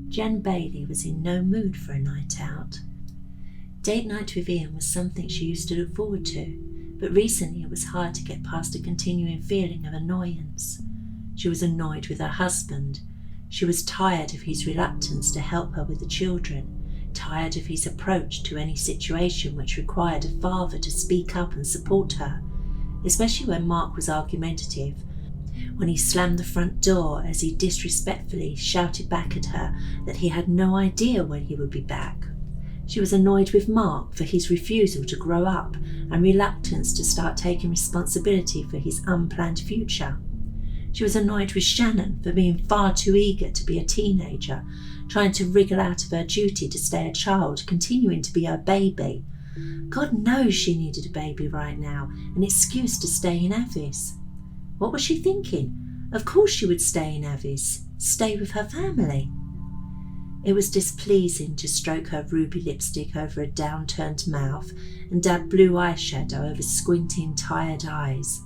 Jan Bailey was in no mood for a night out. Date night with Ian was something she used to look forward to, but recently it was hard to get past a continuing feeling of annoyance. She was annoyed with her husband. She was tired of his reluctance to help her with the children, tired of his approach to any situation which required a father to speak up and support her, especially when Mark was argumentative, when he slammed the front door as he disrespectfully shouted back at her that he had no idea when he would be back. She was annoyed with Mark for his refusal to grow up and reluctance to start taking responsibility for his unplanned future. She was annoyed with Shannon for being far too eager to be a teenager, trying to wriggle out of her duty to stay a child, continuing to be her baby. God knows she needed a baby right now, an excuse to stay in Avis. What was she thinking? Of course she would stay in Avis, stay with her family. It was displeasing to stroke her ruby lipstick over a downturned mouth and dab blue eyeshadow over squinting, tired eyes.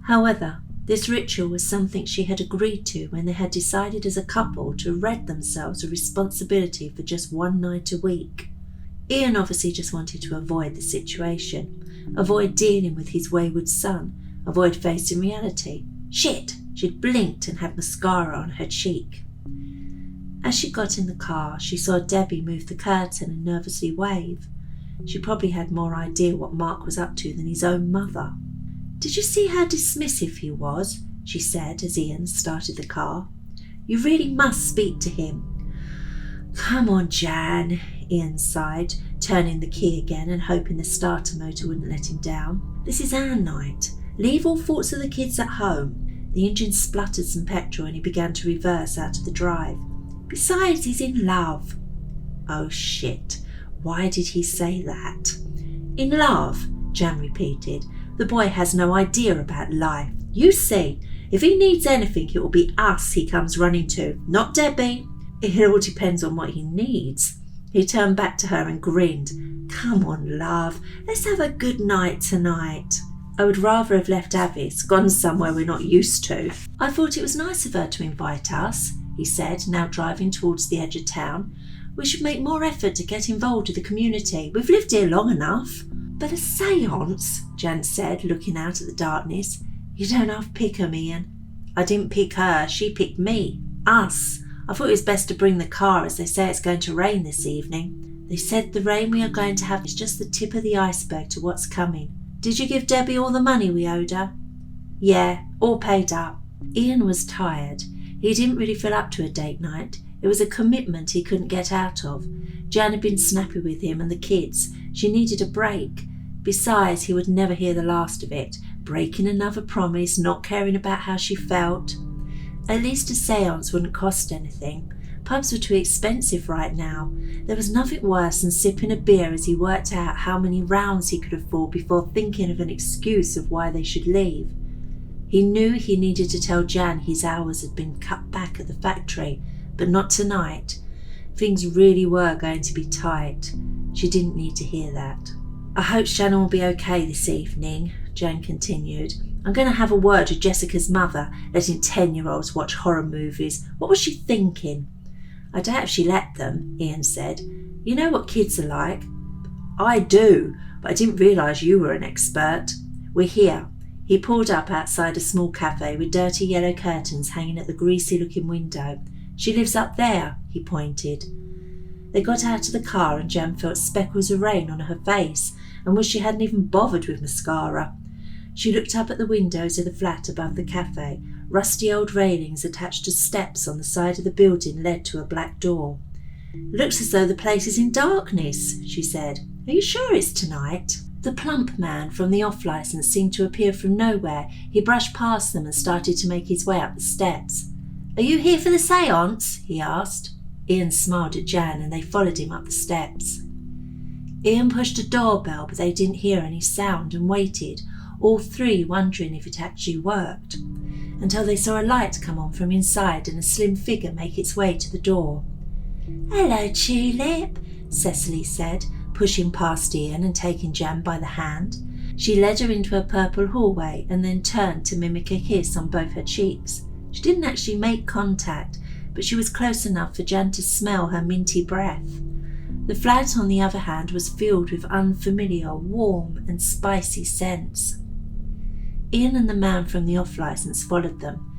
However, this ritual was something she had agreed to when they had decided as a couple to rid themselves of responsibility for just one night a week. Ian obviously just wanted to avoid the situation, avoid dealing with his wayward son, avoid facing reality. Shit! She'd blinked and had mascara on her cheek. As she got in the car, she saw Debbie move the curtain and nervously wave. She probably had more idea what Mark was up to than his own mother. "Did you see how dismissive he was?" she said as Ian started the car. "You really must speak to him." "Come on, Jan," Ian sighed, turning the key again and hoping the starter motor wouldn't let him down. "This is our night. Leave all thoughts of the kids at home." The engine spluttered some petrol and he began to reverse out of the drive. "Besides, he's in love." Oh shit, why did he say that? "In love," Jan repeated. "The boy has no idea about life. You see, if he needs anything, it will be us he comes running to, not Debbie. It all depends on what he needs." He turned back to her and grinned. "Come on, love, let's have a good night tonight." "I would rather have left Avis, gone somewhere we're not used to." "I thought it was nice of her to invite us," he said, now driving towards the edge of town. "We should make more effort to get involved with the community. We've lived here long enough." "But a séance," Jan said, looking out at the darkness. "You don't half pick 'em, Ian." "I didn't pick her, she picked me. Us. I thought it was best to bring the car as they say it's going to rain this evening." "They said the rain we are going to have is just the tip of the iceberg to what's coming. Did you give Debbie all the money we owed her?" "Yeah, all paid up." Ian was tired. He didn't really feel up to a date night. It was a commitment he couldn't get out of. Jan had been snappy with him and the kids. She needed a break. Besides, he would never hear the last of it. Breaking another promise, not caring about how she felt. At least a séance wouldn't cost anything. Pubs were too expensive right now. There was nothing worse than sipping a beer as he worked out how many rounds he could afford before thinking of an excuse of why they should leave. He knew he needed to tell Jan his hours had been cut back at the factory, but not tonight. Things really were going to be tight. She didn't need to hear that. "I hope Shannon will be okay this evening," Jan continued. "I'm going to have a word with Jessica's mother, letting 10-year-olds watch horror movies. What was she thinking?" "I doubt if she let them," Ian said. "You know what kids are like." "I do, but I didn't realise you were an expert." "We're here." He pulled up outside a small cafe with dirty yellow curtains hanging at the greasy-looking window. "She lives up there," he pointed. They got out of the car and Jan felt speckles of rain on her face and wished she hadn't even bothered with mascara. She looked up at the windows of the flat above the cafe. Rusty old railings attached to steps on the side of the building led to a black door. "It looks as though the place is in darkness," she said. "Are you sure it's tonight?" The plump man from the off-licence seemed to appear from nowhere. He brushed past them and started to make his way up the steps. "Are you here for the séance?" he asked. Ian smiled at Jan and they followed him up the steps. Ian pushed a doorbell, but they didn't hear any sound and waited, all three wondering if it actually worked, until they saw a light come on from inside and a slim figure make its way to the door. "Hello, Tulip," Cecily said, pushing past Ian and taking Jan by the hand. She led her into a purple hallway and then turned to mimic a kiss on both her cheeks. She didn't actually make contact, but she was close enough for Jan to smell her minty breath. The flat, on the other hand, was filled with unfamiliar, warm and spicy scents. Ian and the man from the off-licence followed them.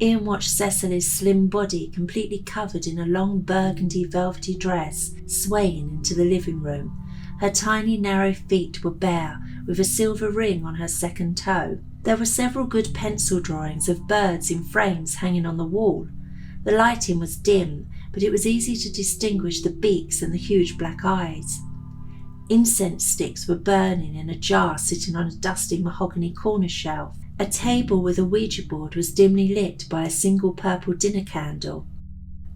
Ian watched Cecily's slim body, completely covered in a long burgundy velvety dress, swaying into the living room. Her tiny narrow feet were bare, with a silver ring on her second toe. There were several good pencil drawings of birds in frames hanging on the wall. The lighting was dim, but it was easy to distinguish the beaks and the huge black eyes. Incense sticks were burning in a jar sitting on a dusty mahogany corner shelf. A table with a Ouija board was dimly lit by a single purple dinner candle.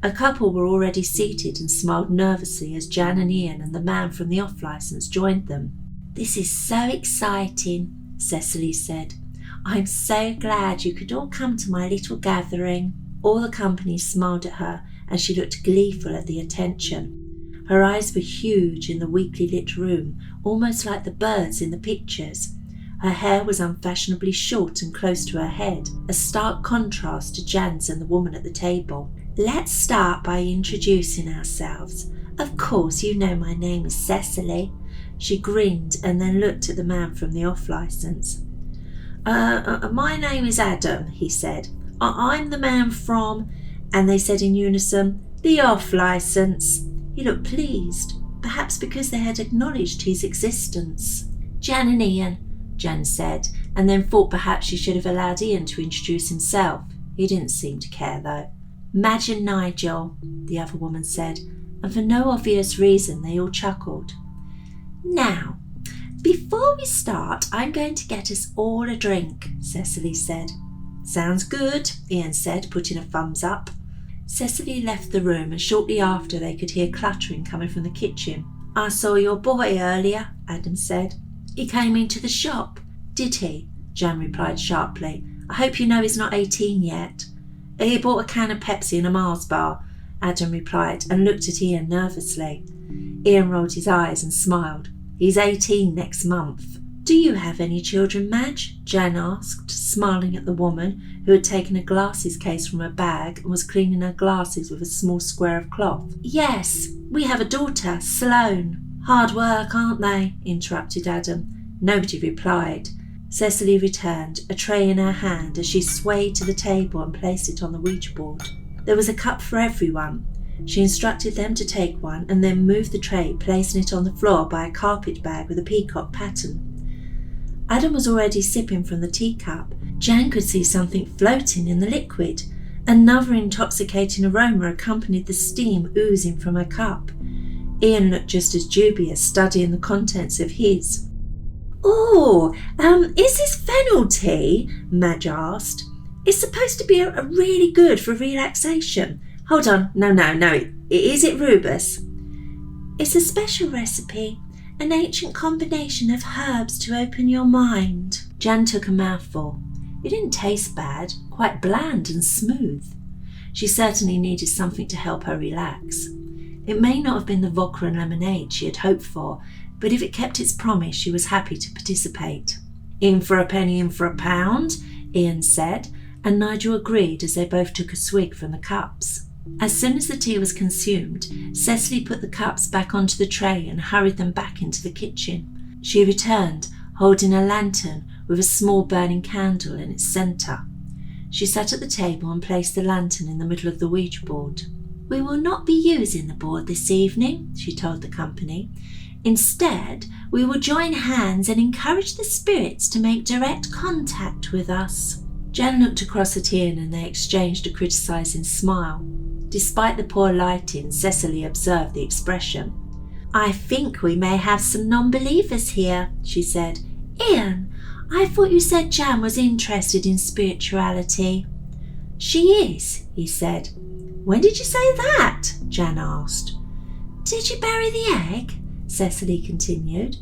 A couple were already seated and smiled nervously as Jan and Ian and the man from the off-licence joined them. "This is so exciting," Cecily said. "I'm so glad you could all come to my little gathering." All the company smiled at her, and she looked gleeful at the attention. Her eyes were huge in the weakly lit room, almost like the birds in the pictures. Her hair was unfashionably short and close to her head, a stark contrast to Jan's and the woman at the table. "Let's start by introducing ourselves. Of course you know my name is Cecily." She grinned and then looked at the man from the off-licence. My name is Adam," he said. I'm the man from," and they said in unison, "the off-licence." He looked pleased, perhaps because they had acknowledged his existence. "Jan and Ian," Jan said, and then thought perhaps she should have allowed Ian to introduce himself. He didn't seem to care, though. "Madge and Nigel," the other woman said, and for no obvious reason they all chuckled. "Now, before we start, I'm going to get us all a drink," Cecily said. "Sounds good," Ian said, putting a thumbs up. Cecily left the room, and shortly after they could hear cluttering coming from the kitchen. "I saw your boy earlier," Adam said. "He came into the shop." "Did he?" Jan replied sharply. "I hope you know he's not 18 yet." "He bought a can of Pepsi and a Mars bar," Adam replied, and looked at Ian nervously. Ian rolled his eyes and smiled. "He's 18 next month." "Do you have any children, Madge?" Jan asked, smiling at the woman who had taken a glasses case from her bag and was cleaning her glasses with a small square of cloth. "Yes, we have a daughter, Sloane." "Hard work, aren't they?" interrupted Adam. Nobody replied. Cecily returned, a tray in her hand, as she swayed to the table and placed it on the Ouija board. There was a cup for everyone. She instructed them to take one and then moved the tray, placing it on the floor by a carpet bag with a peacock pattern. Adam was already sipping from the teacup. Jan could see something floating in the liquid. Another intoxicating aroma accompanied the steam oozing from her cup. Ian looked just as dubious, studying the contents of his. "Oh, is this fennel tea?" Madge asked. "It's supposed to be a really good for relaxation." "Hold on, no, is it rubus?" "It's a special recipe, an ancient combination of herbs to open your mind." Jan took a mouthful. It didn't taste bad, quite bland and smooth. She certainly needed something to help her relax. It may not have been the vodka and lemonade she had hoped for, but if it kept its promise, she was happy to participate. "In for a penny, in for a pound," Ian said, and Nigel agreed as they both took a swig from the cups. As soon as the tea was consumed, Cecily put the cups back onto the tray and hurried them back into the kitchen. She returned, holding a lantern with a small burning candle in its centre. She sat at the table and placed the lantern in the middle of the Ouija board. "We will not be using the board this evening," she told the company. "Instead, we will join hands and encourage the spirits to make direct contact with us." Jan looked across at Ian and they exchanged a criticising smile. Despite the poor lighting, Cecily observed the expression. "I think we may have some non-believers here," she said. "Ian, I thought you said Jan was interested in spirituality." "She is," he said. "When did you say that?" Jan asked. "Did you bury the egg?" Cecily continued.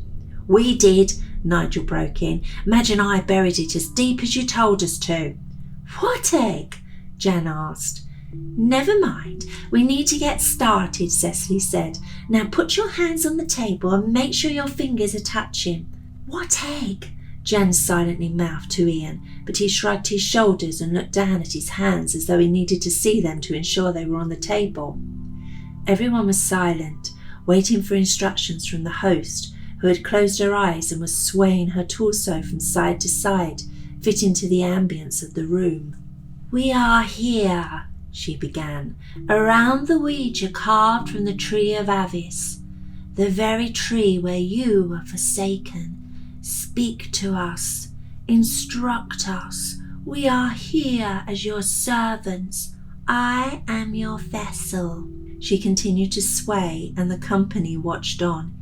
"We did," Nigel broke in. "Madge and I buried it as deep as you told us to." "What egg?" Jan asked. Never mind, we need to get started, Cecily said. Now put your hands on the table and make sure your fingers are touching. What egg? Jan silently mouthed to Ian, but he shrugged his shoulders and looked down at his hands as though he needed to see them to ensure they were on the table. Everyone was silent, waiting for instructions from the host, who had closed her eyes and was swaying her torso from side to side, fitting to the ambience of the room. We are here, she began, around the Ouija carved from the tree of Avis, the very tree where you were forsaken. Speak to us, instruct us. We are here as your servants. I am your vessel. She continued to sway, and the company watched on,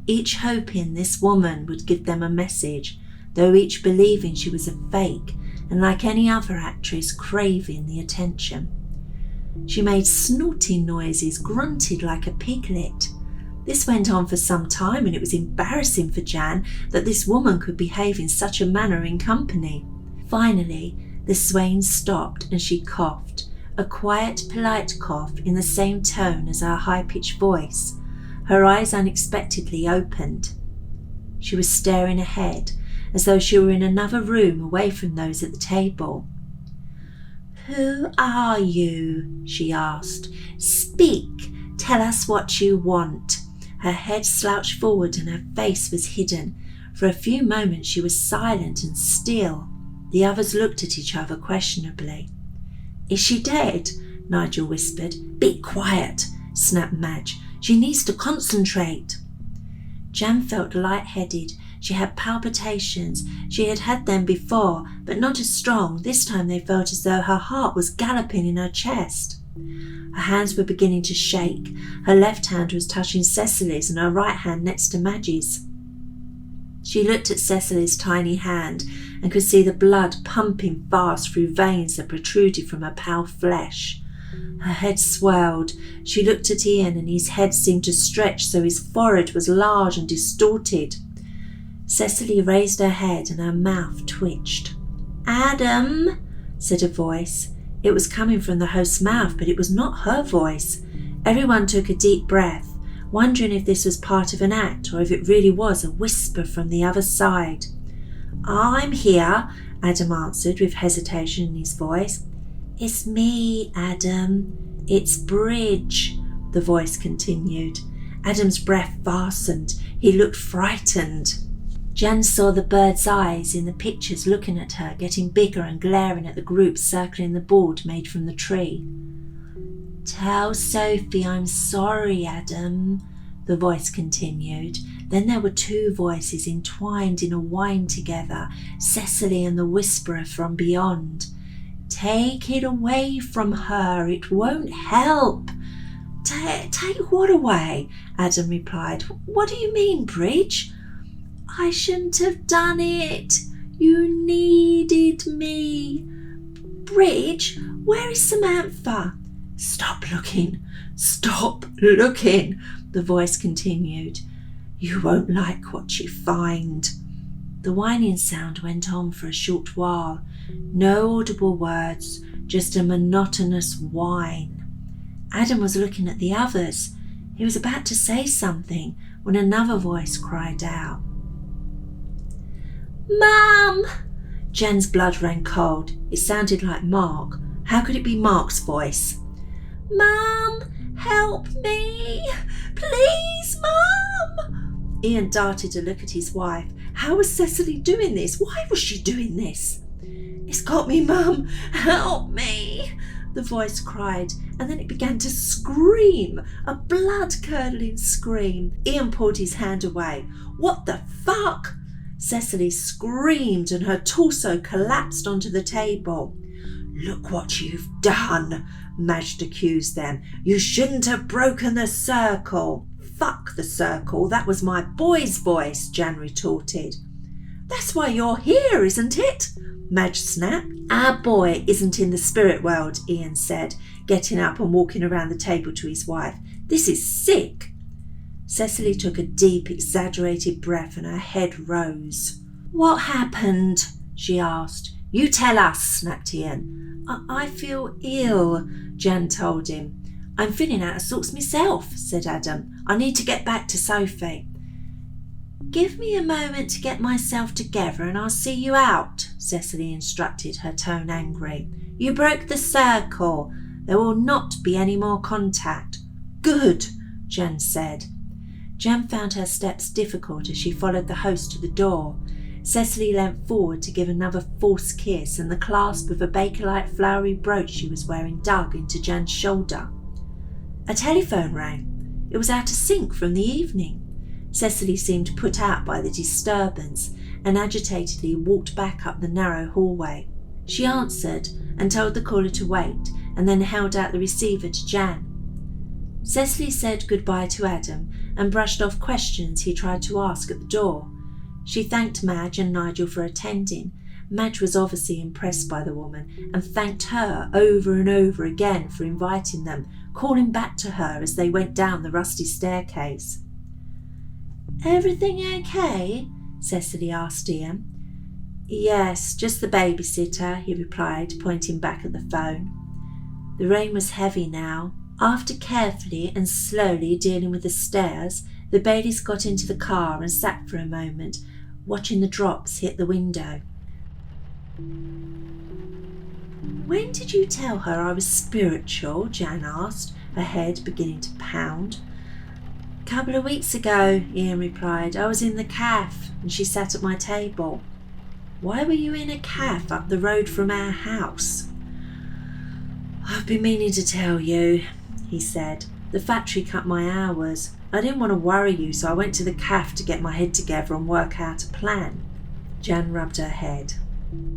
each hoping this woman would give them a message, though each believing she was a fake and, like any other actress, craving the attention. She made snorting noises, grunted like a piglet. This went on for some time, and it was embarrassing for Jan that this woman could behave in such a manner in company. Finally, the swaying stopped and she coughed, a quiet, polite cough in the same tone as her high-pitched voice. Her eyes unexpectedly opened. She was staring ahead, as though she were in another room away from those at the table. Who are you? She asked. Speak. Tell us what you want. Her head slouched forward and her face was hidden. For a few moments she was silent and still. The others looked at each other questionably. Is she dead? Nigel whispered. Be quiet, snapped Madge. She needs to concentrate. Jan felt light-headed. She had palpitations. She had had them before, but not as strong. This time they felt as though her heart was galloping in her chest. Her hands were beginning to shake. Her left hand was touching Cecily's and her right hand next to Madge's. She looked at Cecily's tiny hand and could see the blood pumping fast through veins that protruded from her pale flesh. Her head swelled. She looked at Ian and his head seemed to stretch so his forehead was large and distorted. Cecily raised her head and her mouth twitched. Adam, said a voice. It was coming from the host's mouth, but it was not her voice. Everyone took a deep breath, wondering if this was part of an act or if it really was a whisper from the other side. I'm here, Adam answered with hesitation in his voice. It's me, Adam. It's Bridge, the voice continued. Adam's breath fastened. He looked frightened. Jan saw the bird's eyes in the pictures looking at her, getting bigger and glaring at the group circling the board made from the tree. Tell Sophie I'm sorry, Adam, the voice continued. Then there were two voices entwined in a whine together, Cecily and the whisperer from beyond. Take it away from her, it won't help. Take what away? Adam replied. What do you mean, Bridge? I shouldn't have done it. You needed me. Bridge, where is Samantha? Stop looking, the voice continued. You won't like what you find. The whining sound went on for a short while. No audible words, just a monotonous whine. Adam was looking at the others. He was about to say something when another voice cried out. Mum! Jan's blood ran cold. It sounded like Mark. How could it be Mark's voice? Mum, help me! Please, Mum! Ian darted to look at his wife. How was Cecily doing this? Why was she doing this? It's got me, Mum! Help me! The voice cried, and then it began to scream, a blood-curdling scream. Ian pulled his hand away. What the fuck? Cecily screamed and her torso collapsed onto the table. Look what you've done, Majd accused them. You shouldn't have broken the circle. Fuck the circle, that was my boy's voice, Jan retorted. That's why you're here, isn't it? Majd snapped. Our boy isn't in the spirit world, Ian said, getting up and walking around the table to his wife. This is sick. Cecily took a deep, exaggerated breath and her head rose. What happened? She asked. You tell us, snapped Ian. I feel ill, Jan told him. I'm feeling out of sorts myself, said Adam. I need to get back to Sophie. Give me a moment to get myself together and I'll see you out, Cecily instructed, her tone angry. You broke the circle. There will not be any more contact. Good, Jan said. Jan found her steps difficult as she followed the host to the door. Cecily leant forward to give another forced kiss, and the clasp of a Bakelite flowery brooch she was wearing dug into Jan's shoulder. A telephone rang. It was out of sync from the evening. Cecily seemed put out by the disturbance and agitatedly walked back up the narrow hallway. She answered and told the caller to wait, and then held out the receiver to Jan. Cecily said goodbye to Adam and brushed off questions he tried to ask at the door. She thanked Madge and Nigel for attending. Madge was obviously impressed by the woman and thanked her over and over again for inviting them, calling back to her as they went down the rusty staircase. Everything okay? Cecily asked Ian. Yes, just the babysitter, he replied, pointing back at the phone. The rain was heavy now. After carefully and slowly dealing with the stairs, the Baileys got into the car and sat for a moment, watching the drops hit the window. When did you tell her I was spiritual? Jan asked, her head beginning to pound. Couple of weeks ago, Ian replied. I was in the cafe and she sat at my table. Why were you in a cafe up the road from our house? I've been meaning to tell you, he said. The factory cut my hours. I didn't want to worry you, so I went to the cafe to get my head together and work out a plan. Jan rubbed her head.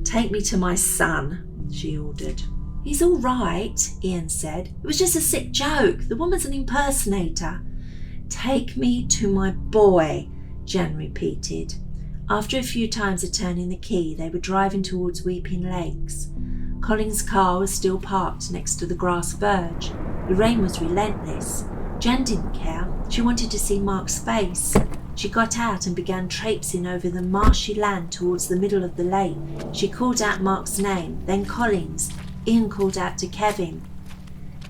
Take me to my son, she ordered. He's all right, Ian said. It was just a sick joke. The woman's an impersonator. Take me to my boy, Jan repeated. After a few times of turning the key, they were driving towards Weeping Lakes. Colin's car was still parked next to the grass verge. The rain was relentless. Jan didn't care. She wanted to see Mark's face. She got out and began traipsing over the marshy land towards the middle of the lake. She called out Mark's name, then Colin's. Ian called out to Kevin.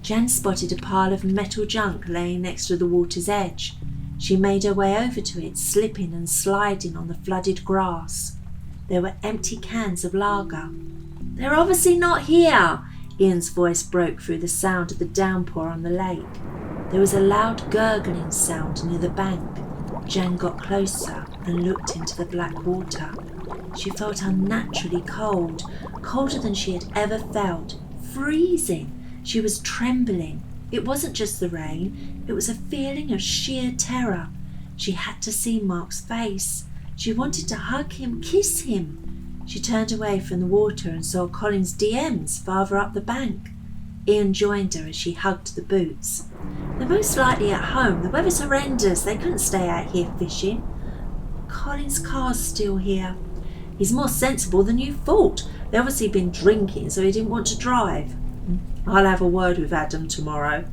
Jan spotted a pile of metal junk laying next to the water's edge. She made her way over to it, slipping and sliding on the flooded grass. There were empty cans of lager. They're obviously not here, Ian's voice broke through the sound of the downpour on the lake. There was a loud gurgling sound near the bank. Jan got closer and looked into the black water. She felt unnaturally cold, colder than she had ever felt, freezing. She was trembling. It wasn't just the rain, it was a feeling of sheer terror. She had to see Mark's face. She wanted to hug him, kiss him. She turned away from the water and saw Colin's DMs farther up the bank. Ian joined her as she hugged the boots. They're most likely at home. The weather's horrendous. They couldn't stay out here fishing. Colin's car's still here. He's more sensible than you thought. They've obviously been drinking, so he didn't want to drive. I'll have a word with Adam tomorrow.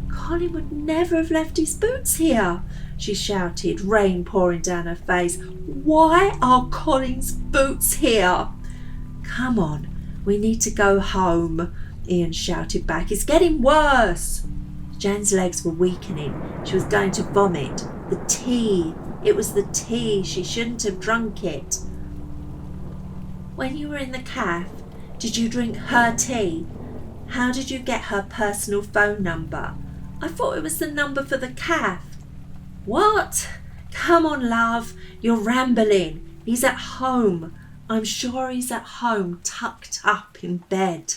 Colin would never have left his boots here, she shouted, rain pouring down her face. Why are Colin's boots here? Come on, we need to go home, Ian shouted back. It's getting worse. Jan's legs were weakening. She was going to vomit. The tea. It was the tea. She shouldn't have drunk it. When you were in the cafe, did you drink her tea? How did you get her personal phone number? I thought it was the number for the cafe. What? Come on, love. You're rambling. He's at home. I'm sure he's at home, tucked up in bed.